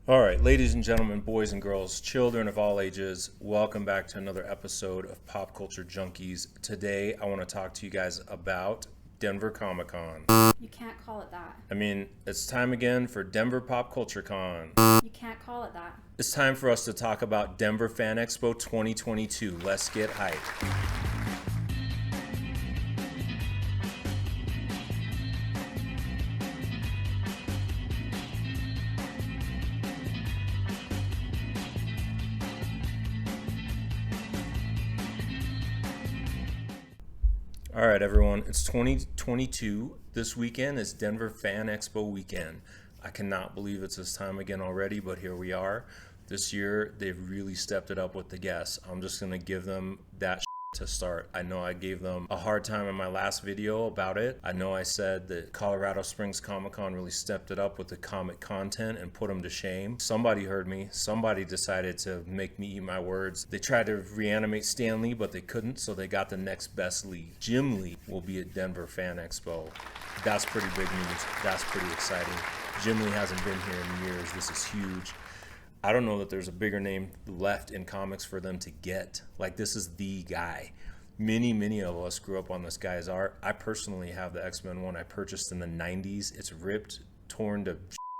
All right, ladies and gentlemen, boys and girls, children of all ages, welcome back to another episode of Pop Culture Junkies. Today, I want to talk to you guys about Denver Comic Con. You can't call it that. I mean, it's time again for Denver Pop Culture Con. You can't call it that. It's time for us to talk about Denver Fan Expo 2022. Let's get hyped. All right, everyone, it's 2022. This weekend is Denver Fan Expo weekend. I cannot believe it's this time again already, but here we are. This year, they've really stepped it up with the guests. I'm just going to give them that to start. I know I gave them a hard time in my last video about it. I know I said that Colorado Springs Comic Con really stepped it up with the comic content and put them to shame. Somebody heard me. Somebody decided to make me eat my words. They tried to reanimate Stan Lee, but they couldn't, so they got the next best Lee. Jim Lee will be at Denver Fan Expo. That's pretty big news. That's pretty exciting. Jim Lee hasn't been here in years. This is huge. I don't know that there's a bigger name left in comics for them to get. Like, this is the guy. Many of us grew up on this guy's art. I personally have the X-Men one I purchased in the 90s. It's ripped, torn to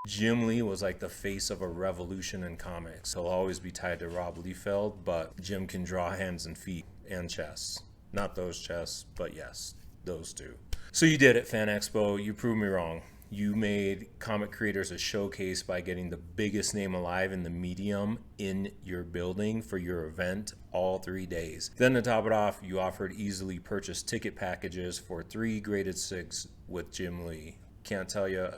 Jim Lee was like the face of a revolution in comics. He'll always be tied to Rob Liefeld, but Jim can draw hands and feet and chests. Not those chests, but yes, those two. So you did it, Fan Expo. You proved me wrong. You made comic creators a showcase by getting the biggest name alive in the medium in your building for your event all 3 days. Then to top it off, you offered easily purchased ticket packages for 3 graded 6 with Jim Lee. Can't tell you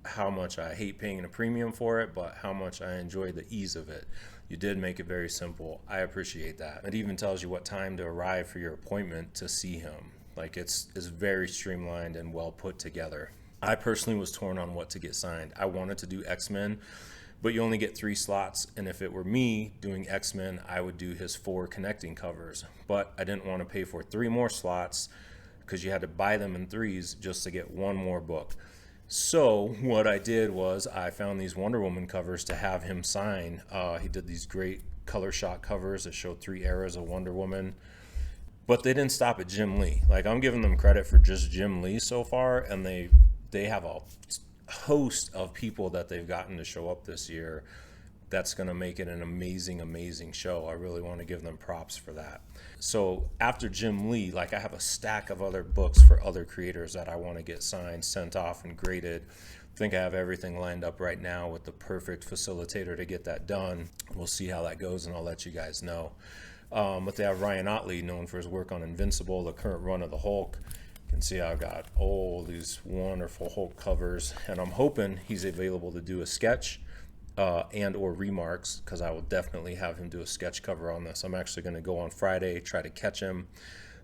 how much I hate paying a premium for it, but how much I enjoy the ease of it. You did make it very simple. I appreciate that. It even tells you what time to arrive for your appointment to see him. Like, it's very streamlined and well put together. I personally was torn on what to get signed. I wanted to do X-Men, but you only get 3 slots. And if it were me doing X-Men, I would do his 4 connecting covers. But I didn't want to pay for 3 more slots because you had to buy them in threes just to get 1 more book. So what I did was I found these Wonder Woman covers to have him sign. He did these great color shot covers that showed 3 eras of Wonder Woman. But they didn't stop at Jim Lee. Like, I'm giving them credit for just Jim Lee so far, and they have a host of people that they've gotten to show up this year that's going to make it an amazing show. I really want to give them props for that. So after Jim Lee, like, I have a stack of other books for other creators that I want to get signed, sent off, and graded. I think I have everything lined up right now with the perfect facilitator to get that done. We'll see how that goes, and I'll let you guys know. But they have Ryan Otley, known for his work on Invincible, the current run of the Hulk. You can see I've got all these wonderful Hulk covers, and I'm hoping he's available to do a sketch and or remarks, because I will definitely have him do a sketch cover on this. I'm actually going to go on Friday, try to catch him,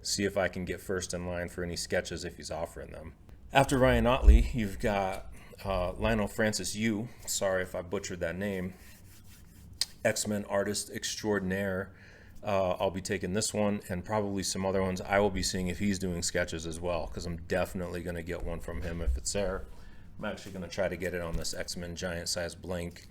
see if I can get first in line for any sketches if he's offering them. After Ryan Otley, you've got Lionel Francis Yu, sorry if I butchered that name, X-Men artist extraordinaire. I'll be taking this one and probably some other ones. I will be seeing if he's doing sketches as well, because I'm definitely going to get one from him if it's there. I'm actually going to try to get it on this X-Men giant size blank.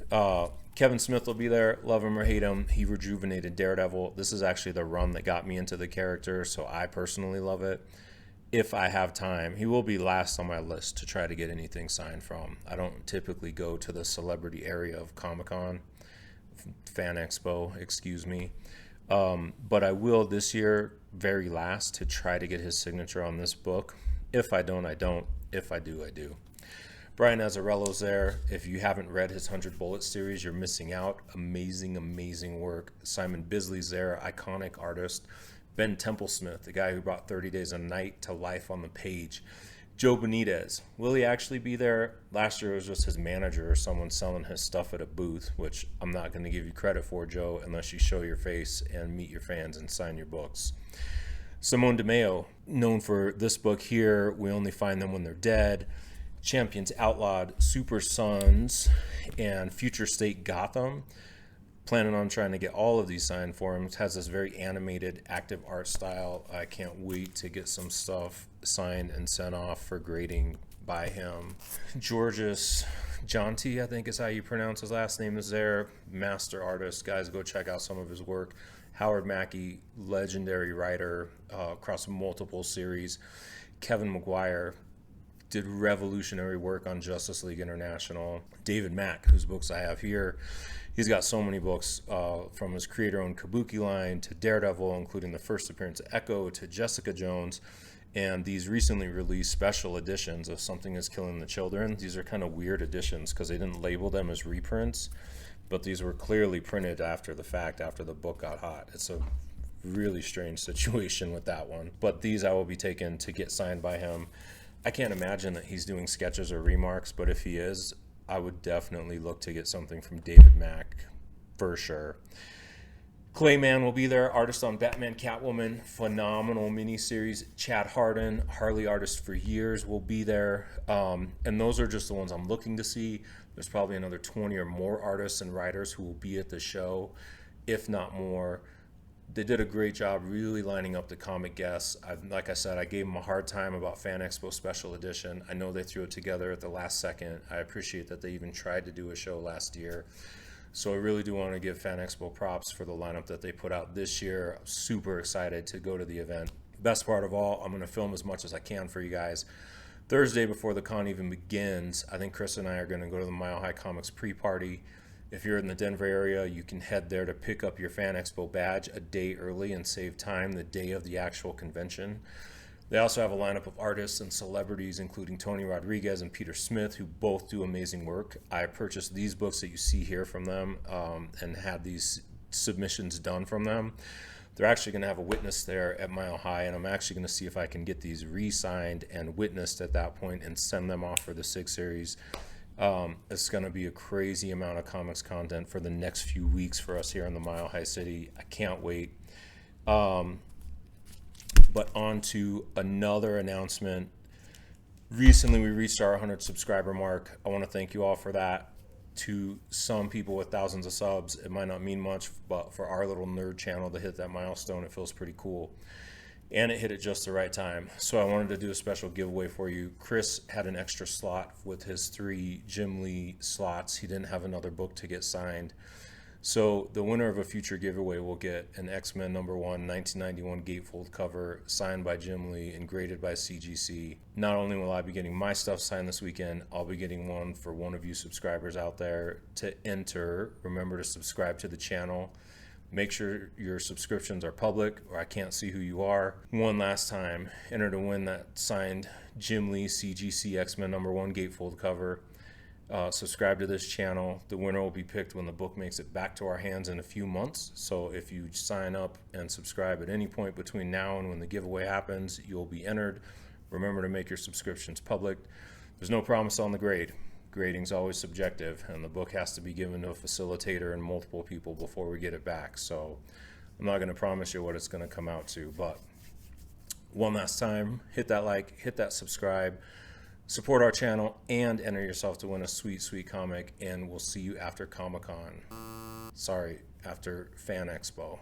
Kevin Smith will be there. Love him or hate him, he rejuvenated Daredevil. This is actually the run that got me into the character, so I personally love it. If I have time, he will be last on my list to try to get anything signed from. I don't typically go to the celebrity area of Comic-Con. Fan Expo, excuse me. But I will this year, very last, to try to get his signature on this book. If I don't, I don't. If I do, I do. Brian Azzarello's there. If you haven't read his 100 Bullets series, you're missing out. Amazing work. Simon Bisley's there, iconic artist. Ben Templesmith, the guy who brought 30 Days a Night to life on the page. Joe Benitez, will he actually be there? Last year it was just his manager or someone selling his stuff at a booth, which I'm not going to give you credit for, Joe, unless you show your face and meet your fans and sign your books. Simone DeMeo, known for this book here, We Only Find Them When They're Dead, Champions Outlawed, Super Sons, and Future State Gotham. Planning on trying to get all of these signed for him. It has this very animated, active art style. I can't wait to get some stuff signed and sent off for grading by him. Georges Jonti, I think is how you pronounce his last name, is there. Master artist. Guys, go check out some of his work. Howard Mackey, legendary writer across multiple series. Kevin McGuire did revolutionary work on Justice League International. David Mack, whose books I have here, he's got so many books from his creator-owned Kabuki line to Daredevil, including the first appearance of Echo, to Jessica Jones, and these recently released special editions of Something is Killing the Children. These are kind of weird editions because they didn't label them as reprints, but these were clearly printed after the fact, after the book got hot. It's a really strange situation with that one. But these I will be taking to get signed by him. I can't imagine that he's doing sketches or remarks, but if he is, I would definitely look to get something from David Mack for sure. Clayman will be there, artist on Batman, Catwoman, phenomenal miniseries. Chad Harden, Harley artist for years, will be there. And those are just the ones I'm looking to see. There's probably another 20 or more artists and writers who will be at the show, if not more. They did a great job really lining up the comic guests. Like I said, I gave them a hard time about Fan Expo Special Edition. I know they threw it together at the last second. I appreciate that they even tried to do a show last year. So I really do want to give Fan Expo props for the lineup that they put out this year. I'm super excited to go to the event. Best part of all, I'm going to film as much as I can for you guys. Thursday, before the con even begins, I think Chris and I are going to go to the Mile High Comics pre-party. If you're in the Denver area, you can head there to pick up your Fan Expo badge a day early and save time the day of the actual convention. They also have a lineup of artists and celebrities, including Tony Rodriguez and Peter Smith, who both do amazing work. I purchased these books that you see here from them and had these submissions done from them. They're actually going to have a witness there at Mile High, and I'm actually going to see if I can get these re-signed and witnessed at that point and send them off for the SIG series. It's going to be a crazy amount of comics content for the next few weeks for us here in the Mile High City. I can't wait. But on to another announcement. Recently, we reached our 100 subscriber mark. I want to thank you all for that. To some people with thousands of subs, it might not mean much, but for our little nerd channel to hit that milestone, it feels pretty cool. And it hit at just the right time. So I wanted to do a special giveaway for you. Chris had an extra slot with his 3 Jim Lee slots. He didn't have another book to get signed. So the winner of a future giveaway will get an X-Men #1 1991 gatefold cover signed by Jim Lee and graded by CGC. Not only will I be getting my stuff signed this weekend, I'll be getting one for one of you subscribers out there. To enter, remember to subscribe to the channel. Make sure your subscriptions are public or I can't see who you are. One last time, enter to win that signed Jim Lee CGC X-Men #1 gatefold cover. Subscribe to this channel. The winner will be picked when the book makes it back to our hands in a few months. So if you sign up and subscribe at any point between now and when the giveaway happens, you'll be entered. Remember to make your subscriptions public. There's no promise on the grade. Grading's always subjective, and the book has to be given to a facilitator and multiple people before we get it back. So I'm not going to promise you what it's going to come out to, but one last time, hit that like, hit that subscribe. Support our channel and enter yourself to win a sweet, sweet comic, and we'll see you after Comic-Con. Sorry, after Fan Expo.